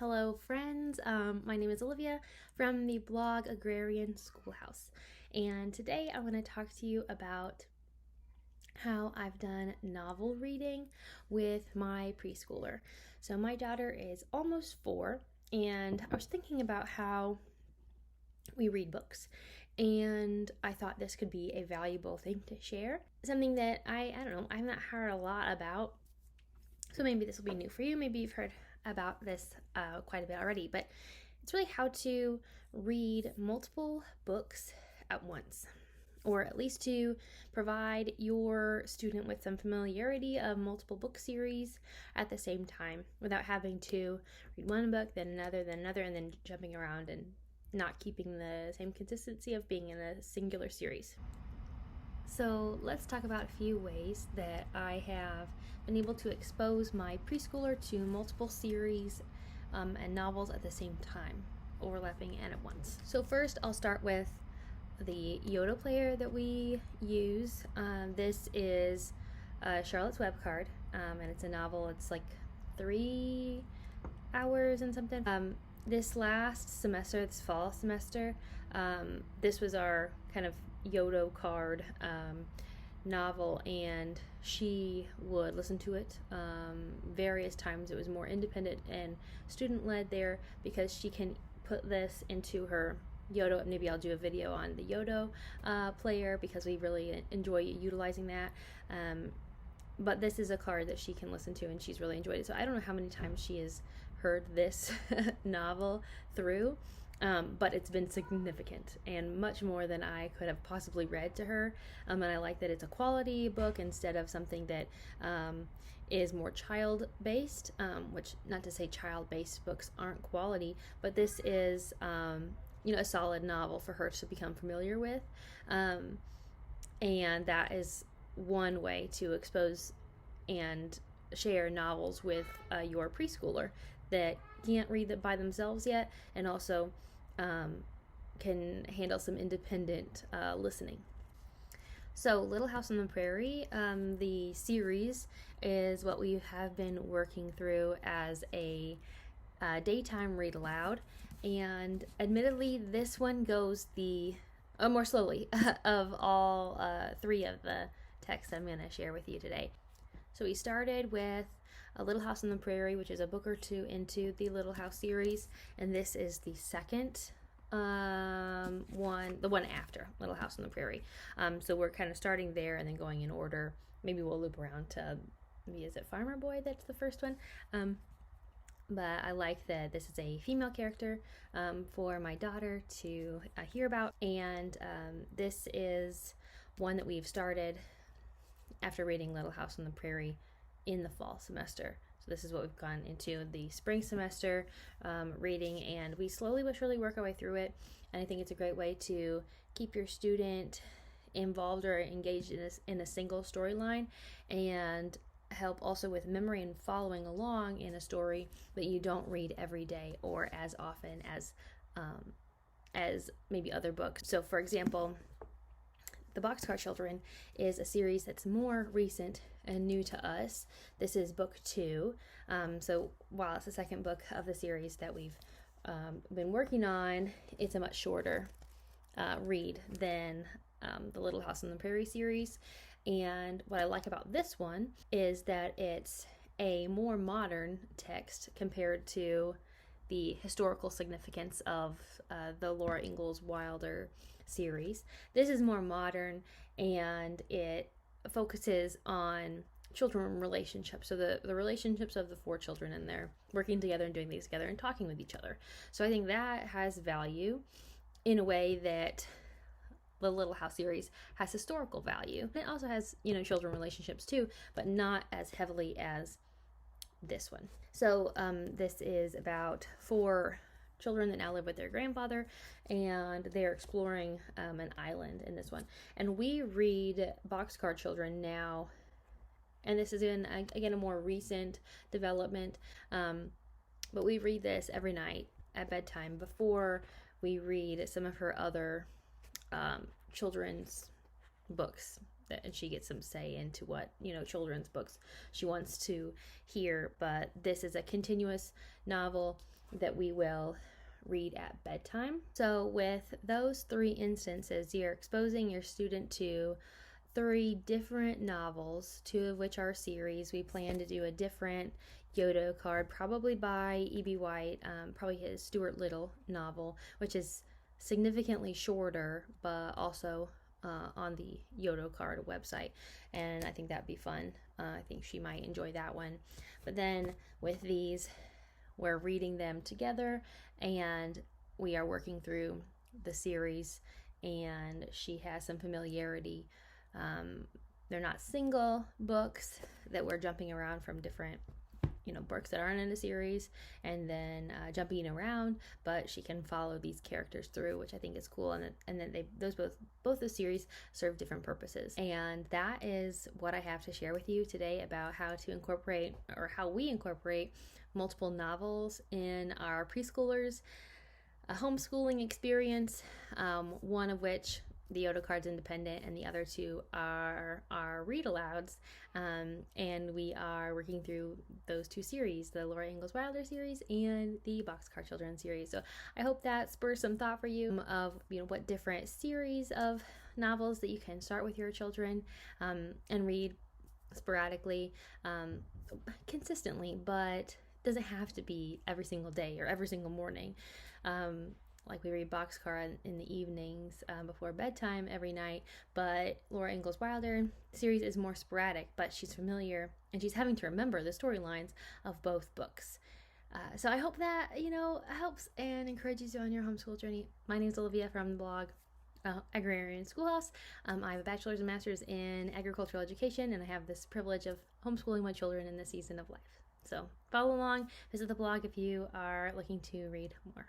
Hello friends, my name is Olivia from the blog Agrarian Schoolhouse, and today I want to talk to you about how I've done novel reading with my preschooler. So my daughter is almost 4, and I was thinking about how we read books, and I thought this could be a valuable thing to share. Something that I don't know, I've not heard a lot about, so maybe this will be new for you. Maybe you've heard about this quite a bit already, but it's really how to read multiple books at once, or at least to provide your student with some familiarity of multiple book series at the same time without having to read one book, then another, and then jumping around and not keeping the same consistency of being in a singular series. So let's talk about a few ways that I have been able to expose my preschooler to multiple series and novels at the same time, overlapping and at once. So first I'll start with the Yoto player that we use. This is Charlotte's Web Card, and it's a novel. It's like 3 hours and something. This last semester, this fall semester, this was our kind of Yoto card novel, and she would listen to it various times. It was more independent and student-led there because she can put this into her Yoto. Maybe I'll do a video on the Yoto player because we really enjoy utilizing that. But this is a card that she can listen to, and she's really enjoyed it. So I don't know how many times she has heard this novel through, but it's been significant and much more than I could have possibly read to her. And I like that it's a quality book instead of something that is more child-based, which, not to say child-based books aren't quality, but this is a solid novel for her to become familiar with. And that is one way to expose and share novels with your preschooler that can't read it by themselves yet, and also can handle some independent listening. So Little House on the Prairie, the series, is what we have been working through as a daytime read aloud, and admittedly this one goes the more slowly of all 3 of the texts I'm going to share with you today. So we started with A Little House on the Prairie, which is a book or 2 into the Little House series, and this is the second one, the one after Little House on the Prairie. So we're kind of starting there and then going in order. Maybe we'll loop around to, maybe is it Farmer Boy that's the first one? But I like that this is a female character for my daughter to hear about, and this is one that we've started after reading Little House on the Prairie in the fall semester. So this is what we've gone into the spring semester reading, and we slowly but surely work our way through it. And I think it's a great way to keep your student involved or engaged in a single storyline, and help also with memory and following along in a story that you don't read every day or as often as maybe other books. So for example, The Boxcar Children is a series that's more recent and new to us. This is book 2. So while it's the second book of the series that we've been working on, it's a much shorter read than the Little House on the Prairie series. And what I like about this one is that it's a more modern text compared to the historical significance of the Laura Ingalls Wilder series. This is more modern, and it focuses on children relationships. So the relationships of the 4 children, and they're working together and doing things together and talking with each other. So I think that has value in a way that the Little House series has historical value. It also has, children relationships too, but not as heavily as this one. So this is about 4 children that now live with their grandfather, and they're exploring an island in this one. And we read Boxcar Children now, and this is again a more recent development, but we read this every night at bedtime before we read some of her other children's books and she gets some say into what, children's books she wants to hear. But this is a continuous novel that we will read at bedtime. So with those 3 instances, you're exposing your student to 3 different novels, 2 of which are series. We plan to do a different Yoto card, probably by E.B. White, probably his Stuart Little novel, which is significantly shorter, but also on the Yoto card website. And I think that'd be fun. I think she might enjoy that one. But then with these, we're reading them together, and we are working through the series, and she has some familiarity. They're not single books that we're jumping around from different books that aren't in a series and then jumping around, but she can follow these characters through, which I think is cool. And then both the series serve different purposes. And that is what I have to share with you today about how we incorporate multiple novels in our preschoolers' homeschooling experience, one of which the Yoto card's independent, and the other 2 are read-alouds, and we are working through those 2 series, the Laura Ingalls Wilder series and the Boxcar Children series. So I hope that spurs some thought for you of what different series of novels that you can start with your children and read sporadically, consistently, but doesn't have to be every single day or every single morning. Like we read Boxcar in the evenings before bedtime every night, but Laura Ingalls Wilder series is more sporadic, but she's familiar and she's having to remember the storylines of both books. So I hope that, helps and encourages you on your homeschool journey. My name is Olivia from the blog Agrarian Schoolhouse. I have a bachelor's and master's in agricultural education, and I have this privilege of homeschooling my children in this season of life. So follow along, visit the blog if you are looking to read more.